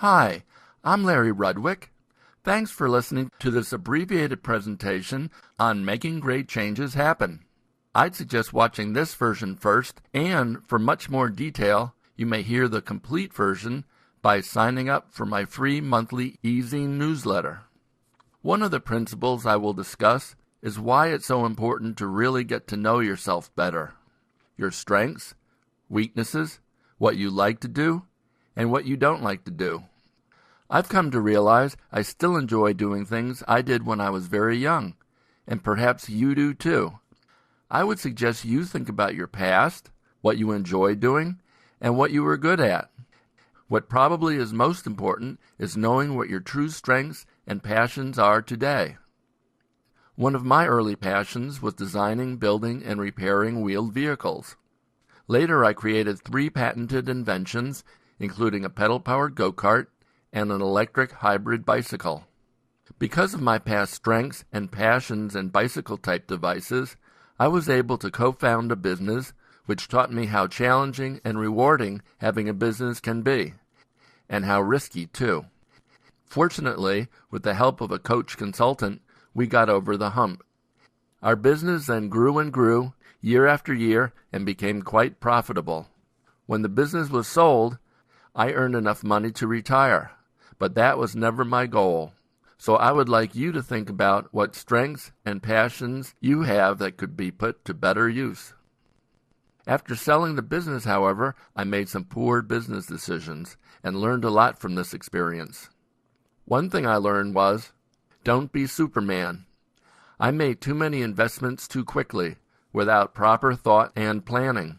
Hi, I'm Larry Rudwick. Thanks for listening to this abbreviated presentation on making great changes happen. I'd suggest watching this version first, and for much more detail, you may hear the complete version by signing up for my free monthly e-zine newsletter. One of the principles I will discuss is why it's so important to really get to know yourself better. Your strengths, weaknesses, what you like to do, and what you don't like to do. I've come to realize I still enjoy doing things I did when I was very young, and perhaps you do too. I would suggest you think about your past, what you enjoyed doing, and what you were good at. What probably is most important is knowing what your true strengths and passions are today. One of my early passions was designing, building, and repairing wheeled vehicles. Later I created 3 patented inventions, including a pedal-powered go-kart and an electric hybrid bicycle. Because of my past strengths and passions in bicycle-type devices, I was able to co-found a business which taught me how challenging and rewarding having a business can be, and how risky too. Fortunately, with the help of a coach consultant, we got over the hump. Our business then grew and grew, year after year, and became quite profitable. When the business was sold, I earned enough money to retire, but that was never my goal. So I would like you to think about what strengths and passions you have that could be put to better use. After selling the business, however, I made some poor business decisions and learned a lot from this experience. One thing I learned was, don't be Superman. I made too many investments too quickly, without proper thought and planning.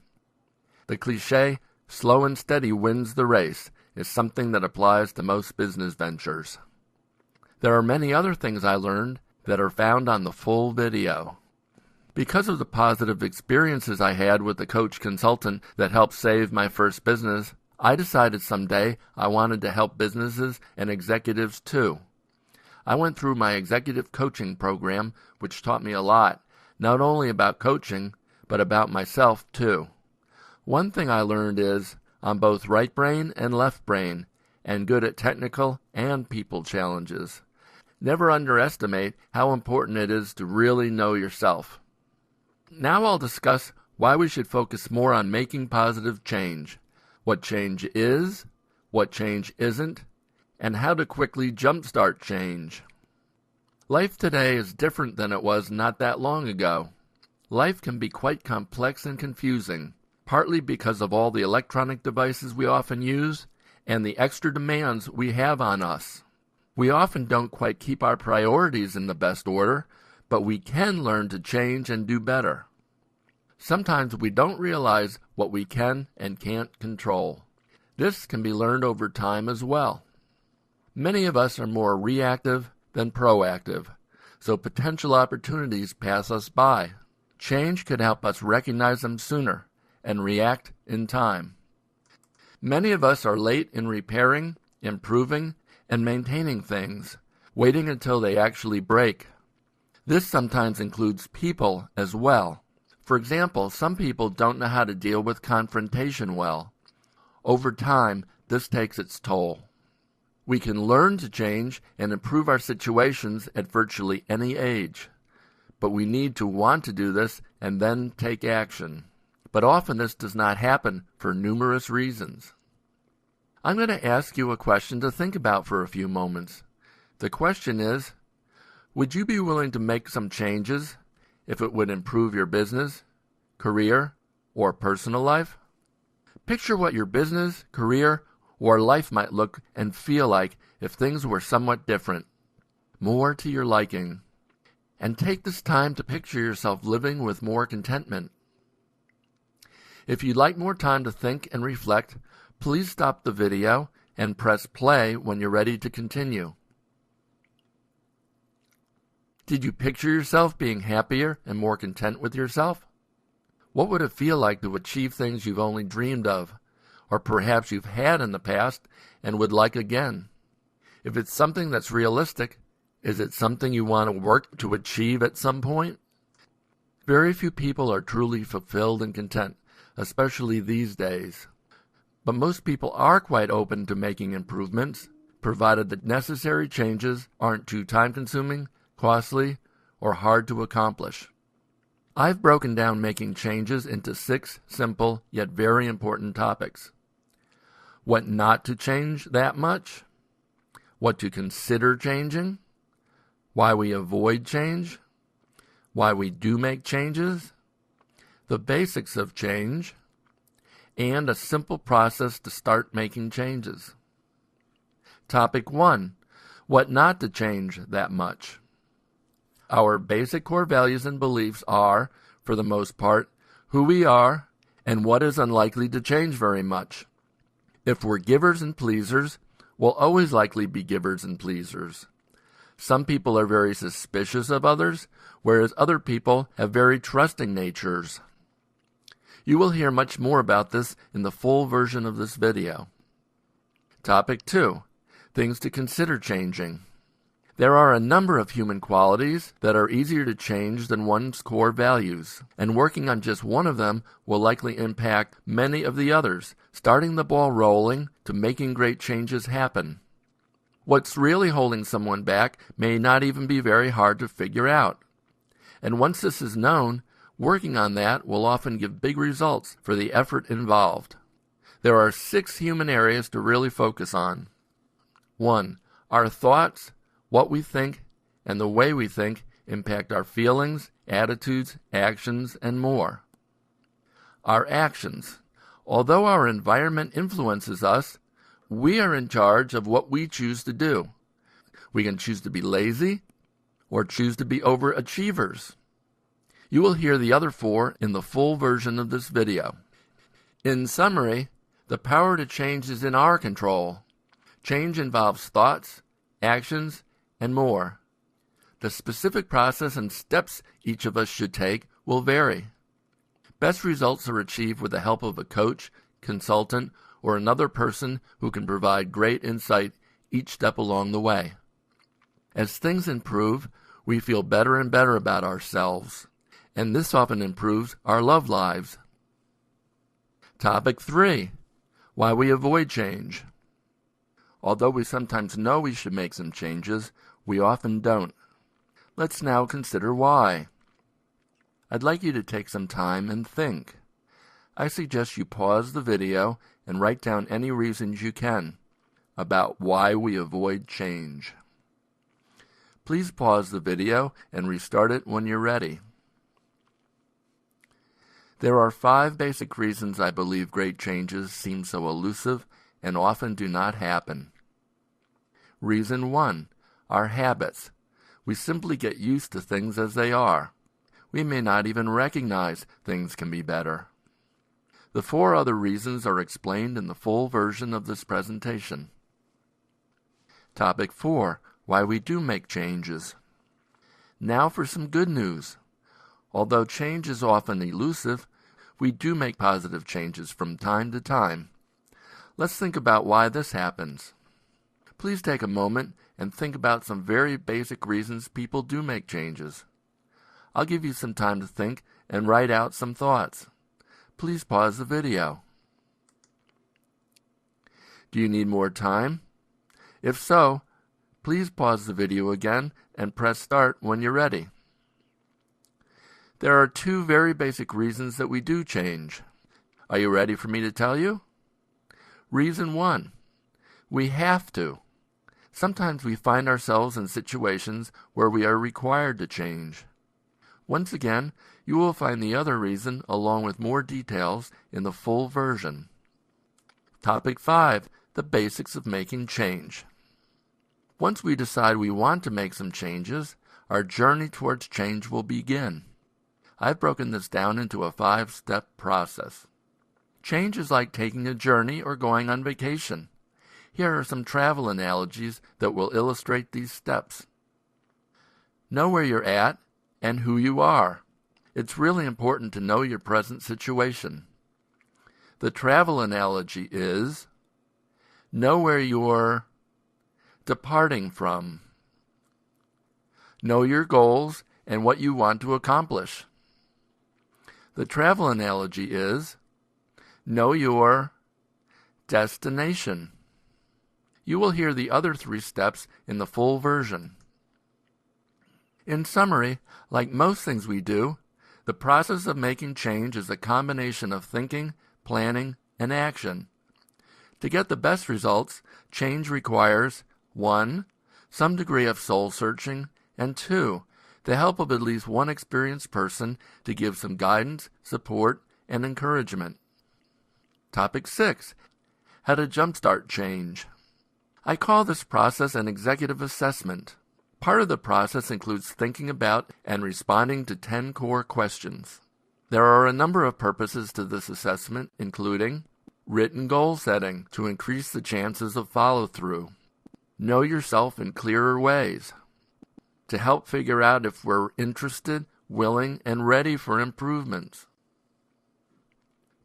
The cliché, slow and steady wins the race, is something that applies to most business ventures. There are many other things I learned that are found on the full video. Because of the positive experiences I had with the coach consultant that helped save my first business, I decided someday I wanted to help businesses and executives too. I went through my executive coaching program, which taught me a lot, not only about coaching, but about myself too. One thing I learned is I'm both right brain and left brain, and good at technical and people challenges. Never underestimate how important it is to really know yourself. Now I'll discuss why we should focus more on making positive change, what change is, what change isn't, and how to quickly jumpstart change. Life today is different than it was not that long ago. Life can be quite complex and confusing, partly because of all the electronic devices we often use and the extra demands we have on us. We often don't quite keep our priorities in the best order, but we can learn to change and do better. Sometimes we don't realize what we can and can't control. This can be learned over time as well. Many of us are more reactive than proactive, so potential opportunities pass us by. Change could help us recognize them sooner and react in time. Many of us are late in repairing, improving, and maintaining things, waiting until they actually break. This sometimes includes people as well. For example, some people don't know how to deal with confrontation well. Over time, this takes its toll. We can learn to change and improve our situations at virtually any age, but we need to want to do this and then take action. But often this does not happen for numerous reasons. I'm going to ask you a question to think about for a few moments. The question is, would you be willing to make some changes if it would improve your business, career, or personal life? Picture what your business, career, or life might look and feel like if things were somewhat different, more to your liking. And take this time to picture yourself living with more contentment. If you'd like more time to think and reflect, please stop the video and press play when you're ready to continue. Did you picture yourself being happier and more content with yourself? What would it feel like to achieve things you've only dreamed of, or perhaps you've had in the past and would like again? If it's something that's realistic, is it something you want to work to achieve at some point? Very few people are truly fulfilled and content, especially these days. but most people are quite open to making improvements, provided the necessary changes aren't too time-consuming, costly, or hard to accomplish. I've broken down making changes into 6 simple yet very important topics. What not to change that much, what to consider changing, why we avoid change, why we do make changes, the basics of change, and a simple process to start making changes. Topic 1. What not to change that much. Our basic core values and beliefs are, for the most part, who we are and what is unlikely to change very much. If we're givers and pleasers, we'll always likely be givers and pleasers. Some people are very suspicious of others, whereas other people have very trusting natures. You will hear much more about this in the full version of this video. Topic 2. Things to consider changing. There are a number of human qualities that are easier to change than one's core values, and working on just one of them will likely impact many of the others, starting the ball rolling to making great changes happen. What's really holding someone back may not even be very hard to figure out. And once this is known, working on that will often give big results for the effort involved. There are 6 human areas to really focus on. 1. Our thoughts, what we think, and the way we think impact our feelings, attitudes, actions, and more. Our actions. Although our environment influences us, we are in charge of what we choose to do. We can choose to be lazy or choose to be overachievers. You will hear the other 4 in the full version of this video. In summary, the power to change is in our control. Change involves thoughts, actions, and more. The specific process and steps each of us should take will vary. Best results are achieved with the help of a coach, consultant, or another person who can provide great insight each step along the way. As things improve, we feel better and better about ourselves, and this often improves our love lives. Topic 3. Why we avoid change. Although we sometimes know we should make some changes, we often don't. Let's now consider why. I'd like you to take some time and think. I suggest you pause the video and write down any reasons you can about why we avoid change. Please pause the video and restart it when you're ready. There are 5 basic reasons I believe great changes seem so elusive and often do not happen. Reason 1. Our habits. We simply get used to things as they are. We may not even recognize things can be better. The 4 other reasons are explained in the full version of this presentation. Topic 4. Why we do make changes. Now for some good news. Although change is often elusive, we do make positive changes from time to time. Let's think about why this happens. Please take a moment and think about some very basic reasons people do make changes. I'll give you some time to think and write out some thoughts. Please pause the video. Do you need more time? If so, please pause the video again and press start when you're ready. There are 2 very basic reasons that we do change. Are you ready for me to tell you? Reason 1. We have to. Sometimes we find ourselves in situations where we are required to change. Once again, you will find the other reason along with more details in the full version. Topic 5. The basics of making change. Once we decide we want to make some changes, our journey towards change will begin. I've broken this down into a 5-step process. Change is like taking a journey or going on vacation. Here are some travel analogies that will illustrate these steps. Know where you're at and who you are. It's really important to know your present situation. The travel analogy is, know where you're departing from. Know your goals and what you want to accomplish. The travel analogy is, know your destination. You will hear the other 3 steps in the full version. In summary, like most things we do, the process of making change is a combination of thinking, planning, and action. To get the best results, change requires 1. Some degree of soul-searching, and 2. The help of at least one experienced person to give some guidance, support, and encouragement. Topic 6. How to jumpstart change. I call this process an executive assessment. Part of the process includes thinking about and responding to 10 core questions. There are a number of purposes to this assessment, including written goal setting to increase the chances of follow-through, know yourself in clearer ways, to help figure out if we're interested, willing, and ready for improvements.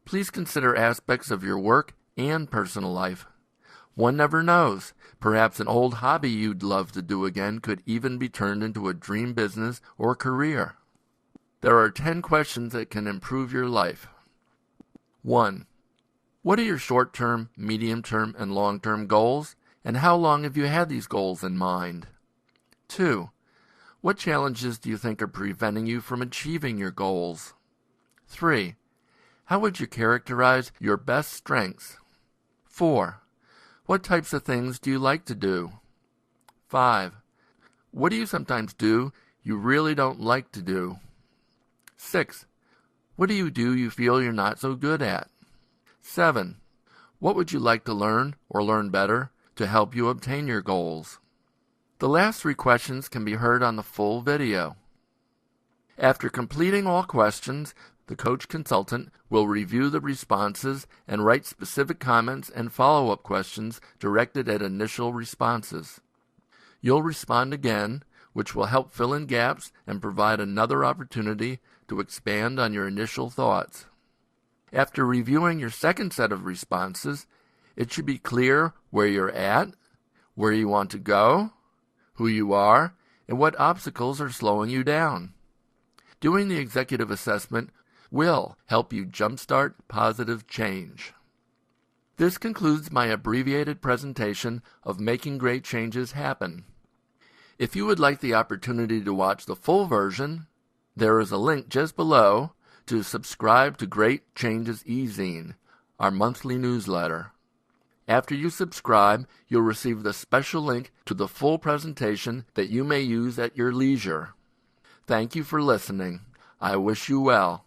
Please consider aspects of your work and personal life. One never knows. Perhaps an old hobby you'd love to do again could even be turned into a dream business or career. There are 10 questions that can improve your life. 1. What are your short-term, medium-term, and long-term goals, and how long have you had these goals in mind? 2. What challenges do you think are preventing you from achieving your goals? 3. How would you characterize your best strengths? 4. What types of things do you like to do? 5. What do you sometimes do you really don't like to do? 6. What do you feel you're not so good at? 7. What would you like to learn or learn better to help you obtain your goals? The last 3 questions can be heard on the full video. After completing all questions, the coach consultant will review the responses and write specific comments and follow-up questions directed at initial responses. You'll respond again, which will help fill in gaps and provide another opportunity to expand on your initial thoughts. After reviewing your second set of responses, it should be clear where you're at, where you want to go, who you are, and what obstacles are slowing you down. Doing the executive assessment will help you jumpstart positive change. This concludes my abbreviated presentation of Making Great Changes Happen. If you would like the opportunity to watch the full version, there is a link just below to subscribe to Great Changes e-zine, our monthly newsletter. After you subscribe, you'll receive the special link to the full presentation that you may use at your leisure. Thank you for listening. I wish you well.